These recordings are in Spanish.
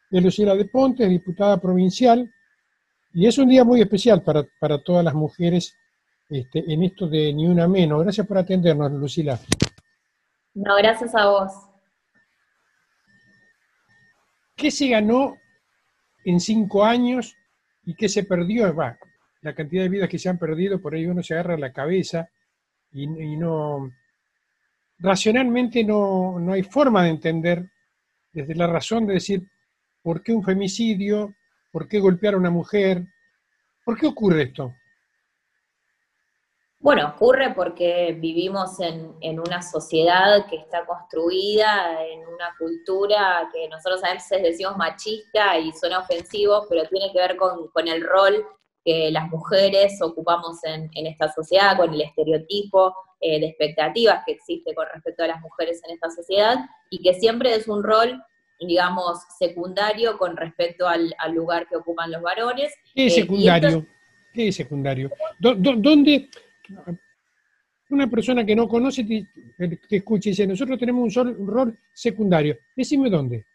de Lucila de Pontes, diputada provincial, y es un día muy especial para todas las mujeres en esto de Ni Una Menos. Gracias por atendernos, Lucila. No, gracias a vos. ¿Qué se ganó en 5 años y qué se perdió? La cantidad de vidas que se han perdido, por ahí uno se agarra la cabeza y no, racionalmente no hay forma de entender desde la razón de decir por qué un femicidio, por qué golpear a una mujer, por qué ocurre esto. Bueno, ocurre porque vivimos en una sociedad que está construida en una cultura que nosotros a veces decimos machista y suena ofensivo, pero tiene que ver con el rol que las mujeres ocupamos en esta sociedad, con el estereotipo de expectativas que existe con respecto a las mujeres en esta sociedad, y que siempre es un rol, digamos, secundario con respecto al lugar que ocupan los varones. ¿Qué es Y esto secundario? ¿Qué es secundario? ¿Dónde una persona que no conoce te escucha y dice, nosotros tenemos un rol secundario? Decime dónde.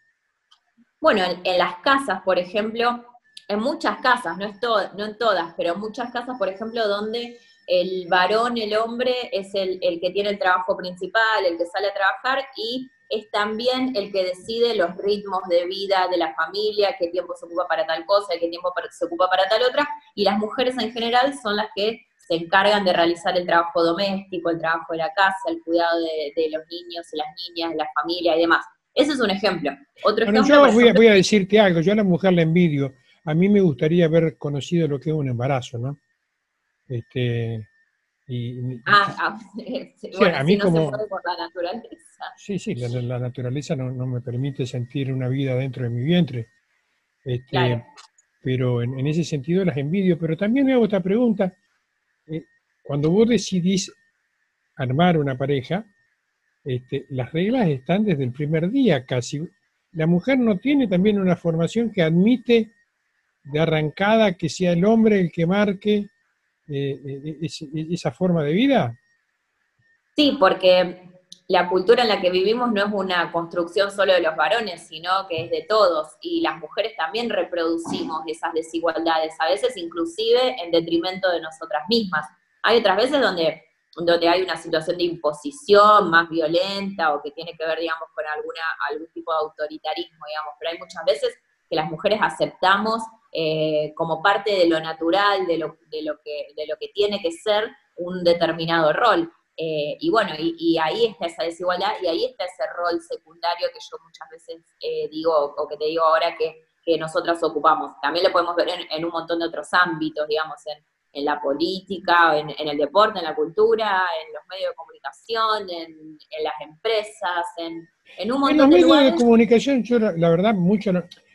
Bueno, en las casas, por ejemplo, en muchas casas, no en todas, pero en muchas casas, por ejemplo, donde el varón, el hombre, es el que tiene el trabajo principal, el que sale a trabajar y es también el que decide los ritmos de vida de la familia, qué tiempo se ocupa para tal cosa, qué tiempo se ocupa para tal otra, y las mujeres en general son las que se encargan de realizar el trabajo doméstico, el trabajo de la casa, el cuidado de los niños y las niñas, de la familia y demás. Ese es un ejemplo. Otro Bueno, ejemplo, yo por voy a, ejemplo, voy a decirte algo, yo a la mujer la envidio. A mí me gustaría haber conocido lo que es un embarazo, ¿no? Este, sí, bueno, a sí, mí no se como, puede por la naturaleza. sí, sí, la naturaleza no me permite sentir una vida dentro de mi vientre. Claro. Este, pero en ese sentido las envidio. Pero también me hago esta pregunta, eh, cuando vos decidís armar una pareja, las reglas están desde el primer día casi. La mujer no tiene también una formación que admite de arrancada que sea el hombre el que marque esa forma de vida. Sí, porque la cultura en la que vivimos no es una construcción solo de los varones, sino que es de todos. Y las mujeres también reproducimos esas desigualdades, a veces inclusive en detrimento de nosotras mismas. Hay otras veces donde hay una situación de imposición más violenta o que tiene que ver, digamos, con algún tipo de autoritarismo, digamos, pero hay muchas veces que las mujeres aceptamos como parte de lo natural, de lo que tiene que ser un determinado rol. Y bueno, y ahí está esa desigualdad y ahí está ese rol secundario que yo muchas veces digo, o que te digo ahora que nosotras ocupamos. También lo podemos ver en un montón de otros ámbitos, digamos, en la política, en el deporte, en la cultura, en los medios de comunicación, en las empresas, en un En los montón de medios de lugares. comunicación, yo la verdad mucho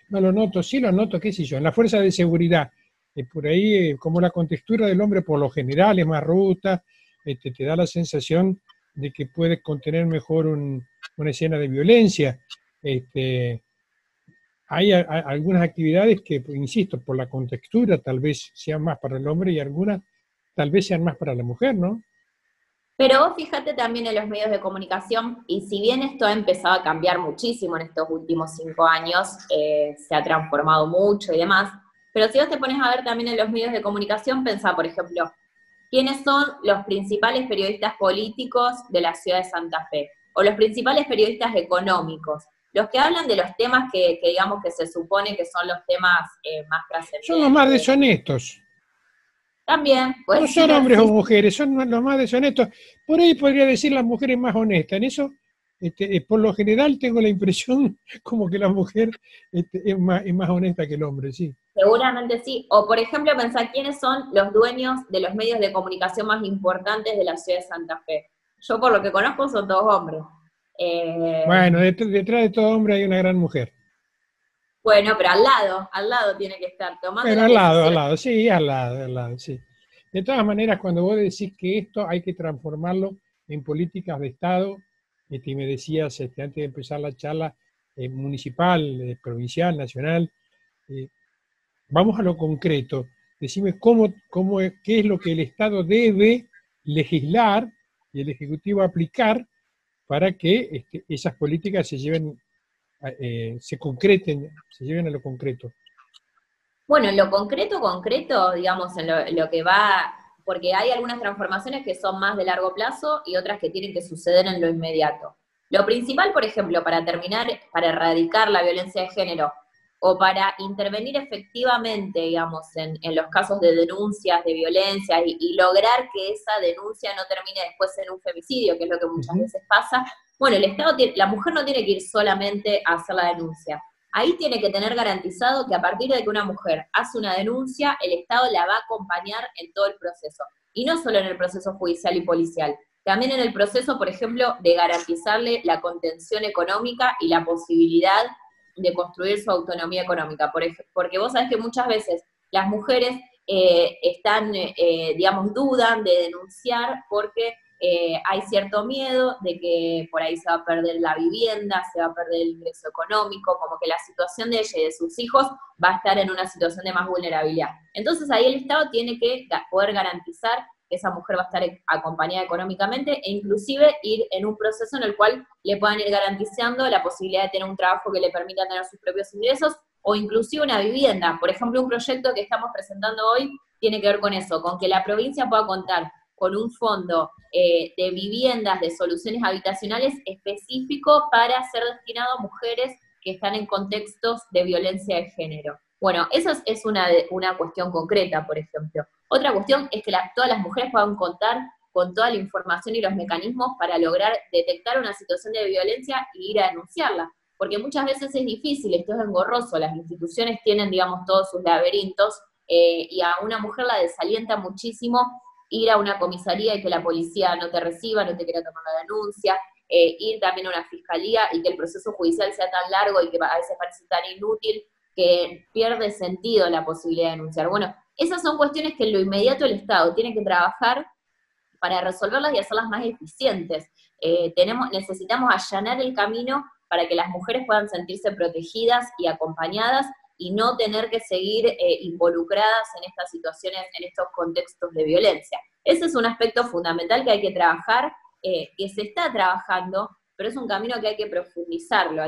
no lo noto, sí lo noto, qué sé yo, en la fuerza de seguridad, por ahí como la contextura del hombre por lo general es más ruda, te da la sensación de que puedes contener mejor una escena de violencia. Este, hay algunas actividades que, insisto, por la contextura tal vez sean más para el hombre y algunas tal vez sean más para la mujer, ¿no? Pero vos fíjate también en los medios de comunicación, y si bien esto ha empezado a cambiar muchísimo en estos últimos 5 años, se ha transformado mucho y demás, pero si vos te pones a ver también en los medios de comunicación, pensá, por ejemplo, quiénes son los principales periodistas políticos de la ciudad de Santa Fe, o los principales periodistas económicos, los que hablan de los temas que digamos que se supone que son los temas más Son los más trascendentes. deshonestos. También puede No son ser, hombres o sí. mujeres, son los más deshonestos. Por ahí podría decir las mujeres más honestas. En eso, por lo general, tengo la impresión como que la mujer es más honesta que el hombre, sí. Seguramente sí. O por ejemplo, pensar quiénes son los dueños de los medios de comunicación más importantes de la ciudad de Santa Fe. Yo por lo que conozco son todos hombres. Eh, Bueno, detrás de todo hombre hay una gran mujer. bueno, pero al lado tiene que estar, tomando Bueno, las al decisiones. lado, sí, al lado, sí. De todas maneras, cuando vos decís que esto hay que transformarlo en políticas de Estado, y me decías antes de empezar la charla, municipal, provincial, nacional, eh, vamos a lo concreto. Decime qué es lo que el Estado debe legislar y el Ejecutivo aplicar para que esas políticas se lleven. se concreten, se lleven a lo concreto? Bueno, en lo concreto, digamos, en lo que va, porque hay algunas transformaciones que son más de largo plazo y otras que tienen que suceder en lo inmediato. Lo principal, por ejemplo, para terminar, para erradicar la violencia de género o para intervenir efectivamente, digamos, en los casos de denuncias de violencia y lograr que esa denuncia no termine después en un femicidio, que es lo que muchas veces pasa, bueno, el Estado la mujer no tiene que ir solamente a hacer la denuncia. Ahí tiene que tener garantizado que a partir de que una mujer hace una denuncia, el Estado la va a acompañar en todo el proceso. Y no solo en el proceso judicial y policial, también en el proceso, por ejemplo, de garantizarle la contención económica y la posibilidad de construir su autonomía económica. Porque vos sabés que muchas veces las mujeres digamos, dudan de denunciar porque hay cierto miedo de que por ahí se va a perder la vivienda, se va a perder el ingreso económico, como que la situación de ella y de sus hijos va a estar en una situación de más vulnerabilidad. Entonces ahí el Estado tiene que poder garantizar que esa mujer va a estar acompañada económicamente e inclusive ir en un proceso en el cual le puedan ir garantizando la posibilidad de tener un trabajo que le permita tener sus propios ingresos o inclusive una vivienda. Por ejemplo, un proyecto que estamos presentando hoy tiene que ver con eso, con que la provincia pueda contar con un fondo de viviendas, de soluciones habitacionales específico para ser destinado a mujeres que están en contextos de violencia de género. Bueno, esa es una cuestión concreta, por ejemplo. Otra cuestión es que todas las mujeres puedan contar con toda la información y los mecanismos para lograr detectar una situación de violencia y ir a denunciarla. Porque muchas veces es difícil, esto es engorroso, las instituciones tienen, digamos, todos sus laberintos, y a una mujer la desalienta muchísimo ir a una comisaría y que la policía no te reciba, no te quiera tomar la denuncia, ir también a una fiscalía y que el proceso judicial sea tan largo y que a veces parece tan inútil que pierde sentido la posibilidad de denunciar. Bueno, esas son cuestiones que en lo inmediato el Estado tiene que trabajar para resolverlas y hacerlas más eficientes. Necesitamos allanar el camino para que las mujeres puedan sentirse protegidas y acompañadas y no tener que seguir involucradas en estas situaciones, en estos contextos de violencia. Ese es un aspecto fundamental que hay que trabajar, que se está trabajando, pero es un camino que hay que profundizarlo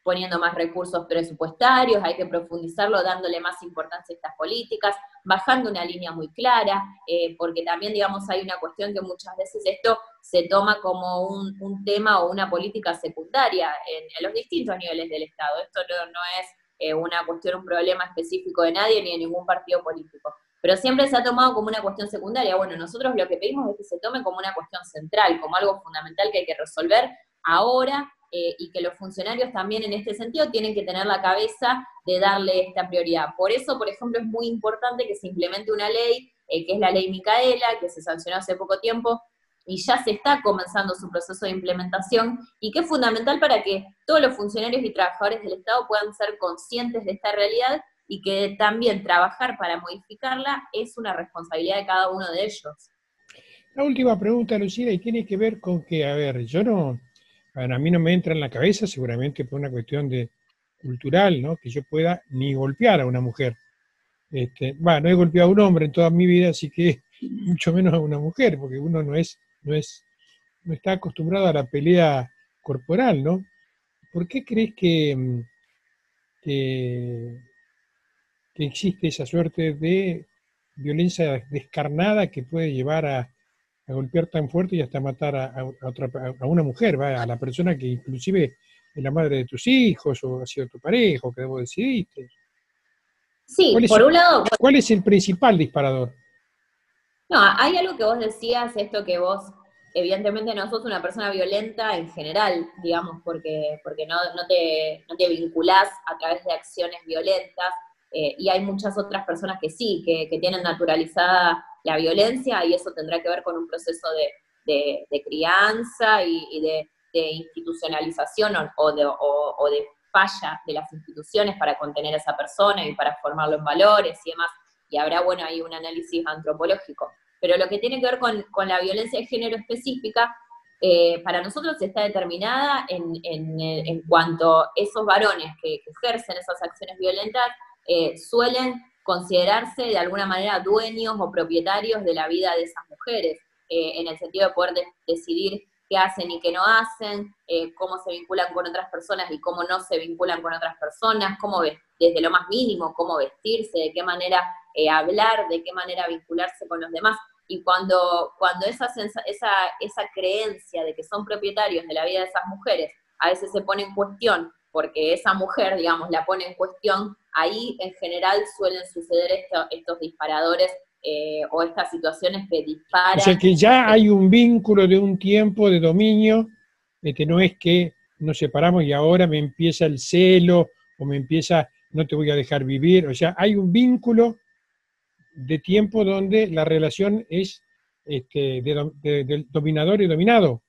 poniendo más recursos presupuestarios, hay que profundizarlo dándole más importancia a estas políticas, bajando una línea muy clara, porque también, digamos, hay una cuestión que muchas veces esto se toma como un tema o una política secundaria en los distintos niveles del Estado. Esto no es una cuestión, un problema específico de nadie ni de ningún partido político. Pero siempre se ha tomado como una cuestión secundaria. Bueno, nosotros lo que pedimos es que se tome como una cuestión central, como algo fundamental que hay que resolver ahora, y que los funcionarios también en este sentido tienen que tener la cabeza de darle esta prioridad. Por eso, por ejemplo, es muy importante que se implemente una ley, que es la ley Micaela, que se sancionó hace poco tiempo, y ya se está comenzando su proceso de implementación, y que es fundamental para que todos los funcionarios y trabajadores del Estado puedan ser conscientes de esta realidad y que también trabajar para modificarla es una responsabilidad de cada uno de ellos. La última pregunta, Lucila, y tiene que ver con que, a ver, a mí no me entra en la cabeza, seguramente por una cuestión cultural, ¿no? Que yo pueda ni golpear a una mujer. No he golpeado a un hombre en toda mi vida, así que mucho menos a una mujer, porque uno no está acostumbrado a la pelea corporal, ¿no? ¿Por qué crees que, que existe esa suerte de violencia descarnada que puede llevar a golpear tan fuerte y hasta matar a una mujer, ¿va? A la persona que inclusive es la madre de tus hijos o ha sido tu pareja o que vos decidiste? Sí, por un lado, ¿Cuál es el principal disparador? no, hay algo que vos decías, esto que vos, evidentemente no sos una persona violenta en general, digamos, porque no te vinculás a través de acciones violentas, y hay muchas otras personas que sí, que tienen naturalizada la violencia, y eso tendrá que ver con un proceso de crianza y de institucionalización o de falla de las instituciones para contener a esa persona y para formarlo en valores y demás. Y habrá, bueno, ahí un análisis antropológico. Pero lo que tiene que ver con la violencia de género específica, para nosotros está determinada en cuanto a esos varones que ejercen esas acciones violentas suelen considerarse de alguna manera dueños o propietarios de la vida de esas mujeres, en el sentido de poder decidir qué hacen y qué no hacen, cómo se vinculan con otras personas y cómo no se vinculan con otras personas, cómo desde lo más mínimo, cómo vestirse, de qué manera hablar, de qué manera vincularse con los demás. Y cuando esa creencia de que son propietarios de la vida de esas mujeres a veces se pone en cuestión, porque esa mujer, digamos, la pone en cuestión, ahí en general suelen suceder estos disparadores o estas situaciones que O sea disparan. que ya hay un vínculo de un tiempo de dominio, de que no es que nos separamos y ahora me empieza el celo o me empieza, no te voy a dejar vivir. O sea, hay un vínculo de tiempo donde la relación es del dominador y dominado.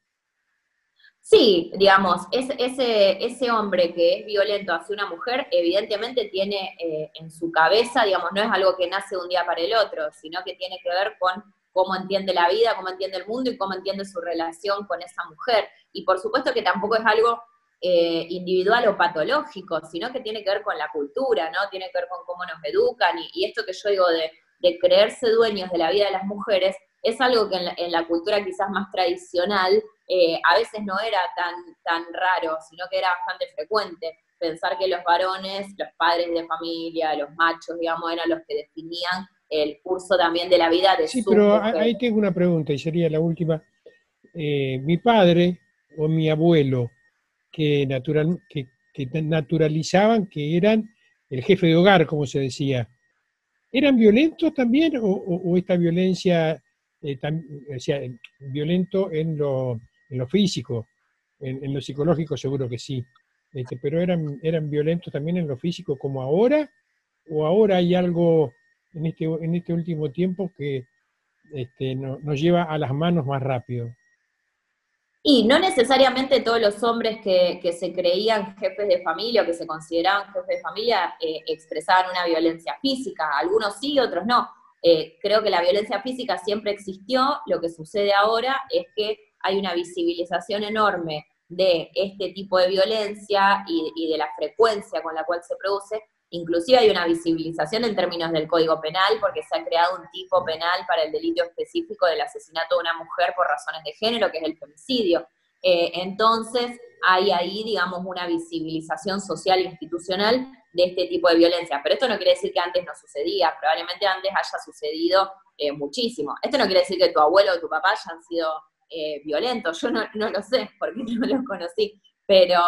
Sí, digamos, ese hombre que es violento hacia una mujer, evidentemente tiene en su cabeza, digamos, no es algo que nace de un día para el otro, sino que tiene que ver con cómo entiende la vida, cómo entiende el mundo y cómo entiende su relación con esa mujer. Y por supuesto que tampoco es algo individual o patológico, sino que tiene que ver con la cultura, ¿no? Tiene que ver con cómo nos educan y esto que yo digo de creerse dueños de la vida de las mujeres es algo que en la cultura quizás más tradicional a veces no era tan raro, sino que era bastante frecuente pensar que los varones, los padres de familia, los machos, digamos, eran los que definían el curso también de la vida de Sí, sus pero mujeres. ahí tengo una pregunta y sería la última. Mi padre o mi abuelo, que naturalizaban que eran el jefe de hogar, como se decía, ¿eran violentos también o esta violencia, o sea, violento en lo físico, en lo psicológico seguro que sí, pero eran violentos también en lo físico como ahora, o ahora hay algo en este último tiempo que nos lleva a las manos más rápido? Y no necesariamente todos los hombres que se creían jefes de familia o que se consideraban jefes de familia expresaban una violencia física. Algunos sí, otros no. Creo que la violencia física siempre existió. Lo que sucede ahora es que hay una visibilización enorme de este tipo de violencia y de la frecuencia con la cual se produce. Inclusive hay una visibilización en términos del Código Penal porque se ha creado un tipo penal para el delito específico del asesinato de una mujer por razones de género, que es el femicidio. Entonces, hay ahí, digamos, una visibilización social e institucional de este tipo de violencia. Pero esto no quiere decir que antes no sucedía, probablemente antes haya sucedido muchísimo. Esto no quiere decir que tu abuelo o tu papá hayan sido violentos, yo no lo sé porque no los conocí, pero,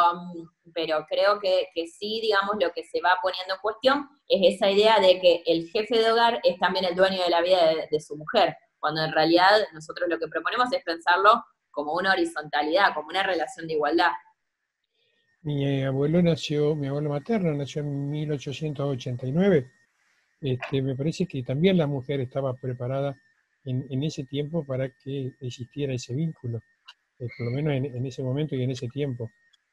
pero creo que sí, digamos, lo que se va poniendo en cuestión es esa idea de que el jefe de hogar es también el dueño de la vida de su mujer, cuando en realidad nosotros lo que proponemos es pensarlo como una horizontalidad, como una relación de igualdad. Mi abuelo materno nació en 1889. Me parece que también la mujer estaba preparada en ese tiempo para que existiera ese vínculo, por lo menos en ese momento y en ese tiempo.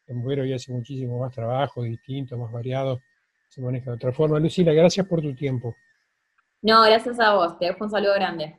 La mujer hoy hace muchísimo más trabajo, distinto, más variado, se maneja de otra forma. Lucila, gracias por tu tiempo. No, gracias a vos, te dejo un saludo grande.